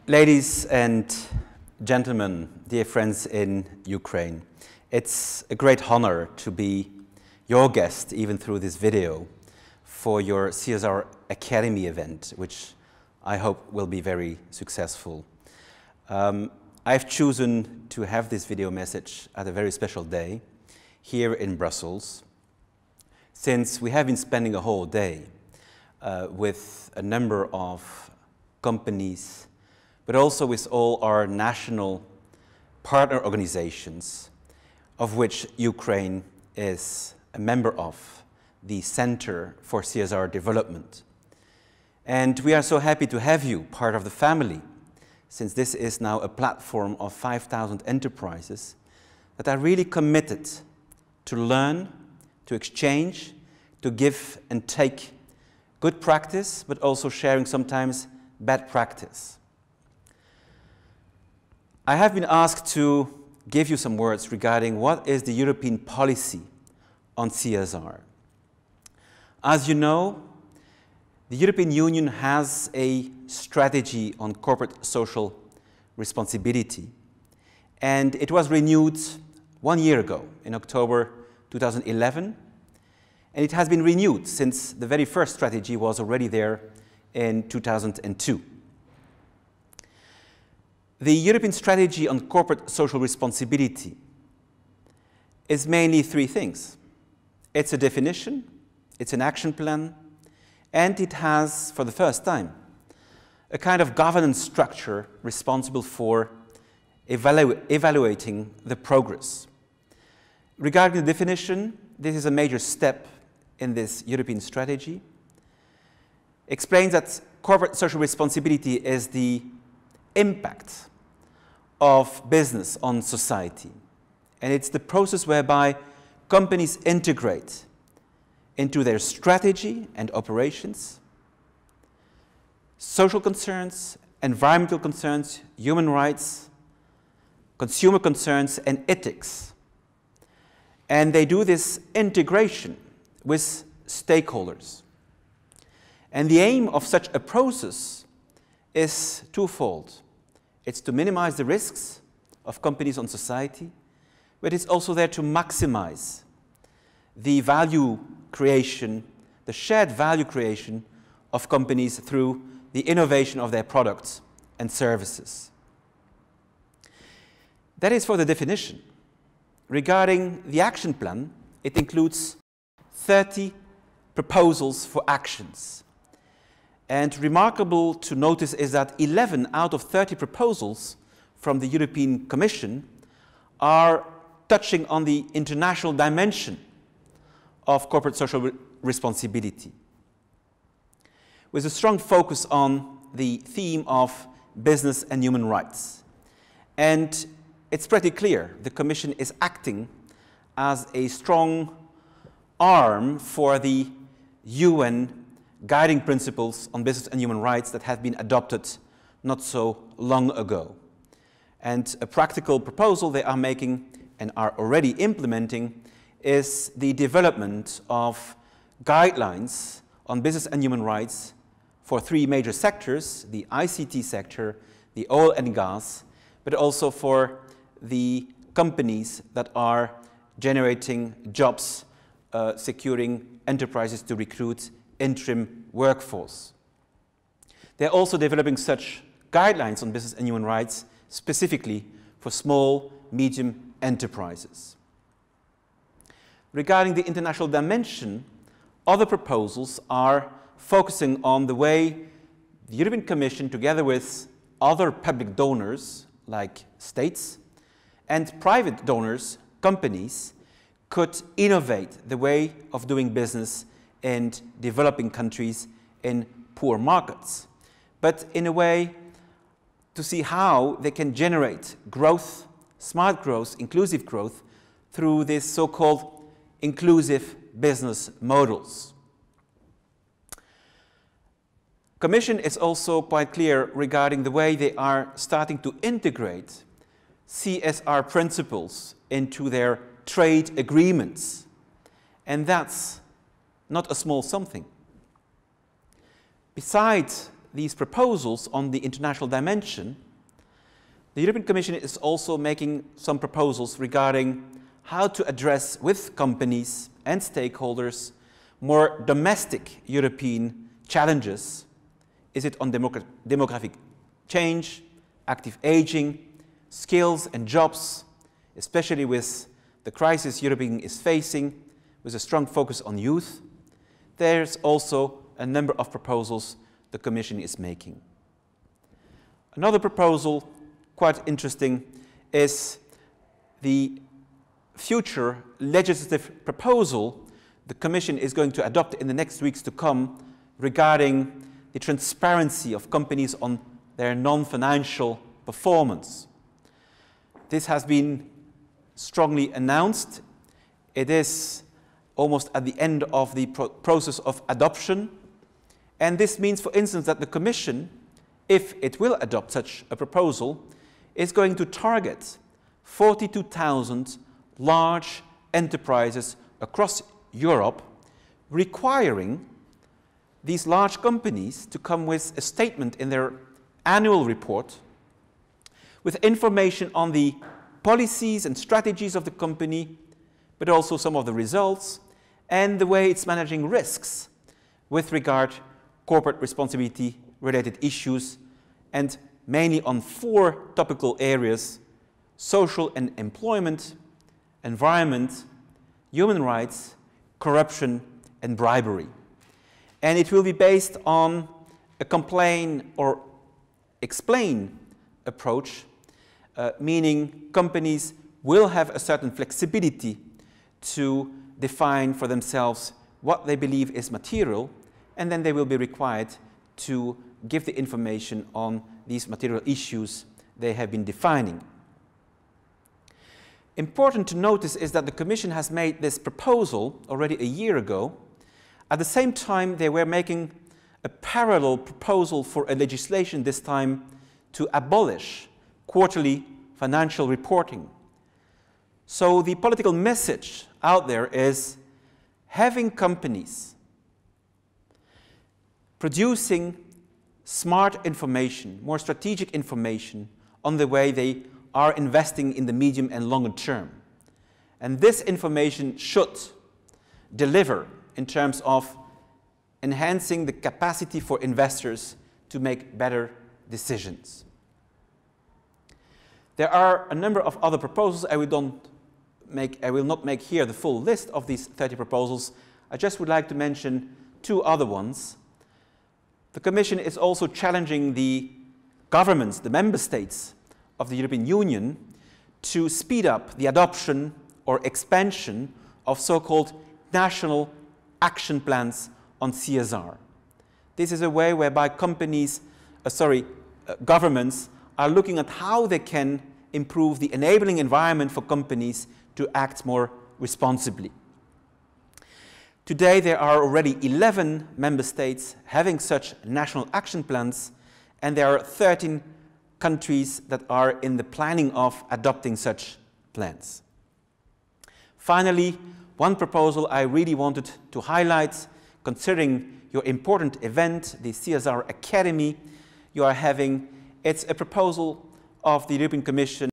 Ladies and gentlemen, dear friends in Ukraine, it's a great honor to be your guest, even through this video, for your CSR Academy event, which I hope will be very successful. I've chosen to have this video message at a very special day here in Brussels, since we have been spending a whole day with a number of companies, but also with all our national partner organizations, of which Ukraine is a member of, the Center for CSR Development. And we are so happy to have you part of the family, since this is now a platform of 5,000 enterprises that are really committed to learn, to exchange, to give and take good practice, but also sharing sometimes bad practice. I have been asked to give you some words regarding what is the European policy on CSR. As you know, the European Union has a strategy on corporate social responsibility, and it was renewed 1 year ago, in October 2011, and it has been renewed since the very first strategy was already there in 2002. The European strategy on corporate social responsibility is mainly three things. It's a definition, it's an action plan, and it has, for the first time, a kind of governance structure responsible for evaluating the progress. Regarding the definition, this is a major step in this European strategy. Explains that corporate social responsibility is the impact of business on society. And it's the process whereby companies integrate into their strategy and operations social concerns, environmental concerns, human rights, consumer concerns, and ethics. And they do this integration with stakeholders. And the aim of such a process is twofold. It's to minimize the risks of companies on society, but it's also there to maximize the value creation, the shared value creation of companies through the innovation of their products and services. That is for the definition. Regarding the action plan, it includes 30 proposals for actions. And remarkable to notice is that 11 out of 30 proposals from the European Commission are touching on the international dimension of corporate social responsibility, with a strong focus on the theme of business and human rights. And it's pretty clear the Commission is acting as a strong arm for the UN guiding principles on business and human rights that have been adopted not so long ago. And a practical proposal they are making and are already implementing is the development of guidelines on business and human rights for three major sectors: the ICT sector, the oil and gas, but also for the companies that are generating jobs, securing enterprises to recruit interim workforce. They're also developing such guidelines on business and human rights specifically for small, medium enterprises. Regarding the international dimension, other proposals are focusing on the way the European Commission, together with other public donors like states and private donors, companies, could innovate the way of doing business in developing countries in poor markets, but in a way to see how they can generate growth, smart growth, inclusive growth, through these so-called inclusive business models. Commission is also quite clear regarding the way they are starting to integrate CSR principles into their trade agreements. And that's not a small something. Besides these proposals on the international dimension, the European Commission is also making some proposals regarding how to address with companies and stakeholders more domestic European challenges. Is it on demographic change, active aging, skills and jobs, especially with the crisis Europe is facing, with a strong focus on youth? There's also a number of proposals the Commission is making. Another proposal, quite interesting, is the future legislative proposal the Commission is going to adopt in the next weeks to come regarding the transparency of companies on their non-financial performance. This has been strongly announced. It is almost at the end of the process of adoption. And this means, for instance, that the Commission, if it will adopt such a proposal, is going to target 42,000 large enterprises across Europe, requiring these large companies to come with a statement in their annual report with information on the policies and strategies of the company, but also some of the results and the way it's managing risks with regard to corporate responsibility related issues, and mainly on 4 topical areas: social and employment, environment, human rights, corruption and bribery. And it will be based on a complain or explain approach, meaning companies will have a certain flexibility to define for themselves what they believe is material, and then they will be required to give the information on these material issues they have been defining. Important to notice is that the Commission has made this proposal already a year ago. At the same time, they were making a parallel proposal for a legislation, this time to abolish quarterly financial reporting. So the political message out there is having companies producing smart information, more strategic information on the way they are investing in the medium and longer term. And this information should deliver in terms of enhancing the capacity for investors to make better decisions. There are a number of other proposals. I will not make here the full list of these 30 proposals. I just would like to mention 2 other ones. The Commission is also challenging the governments, the member states of the European Union, to speed up the adoption or expansion of so-called national action plans on CSR. This is a way whereby governments are looking at how they can improve the enabling environment for companies to act more responsibly. Today, there are already 11 member states having such national action plans, and there are 13 countries that are in the planning of adopting such plans. Finally, one proposal I really wanted to highlight, considering your important event, the CSR Academy you are having. It's a proposal of the European Commission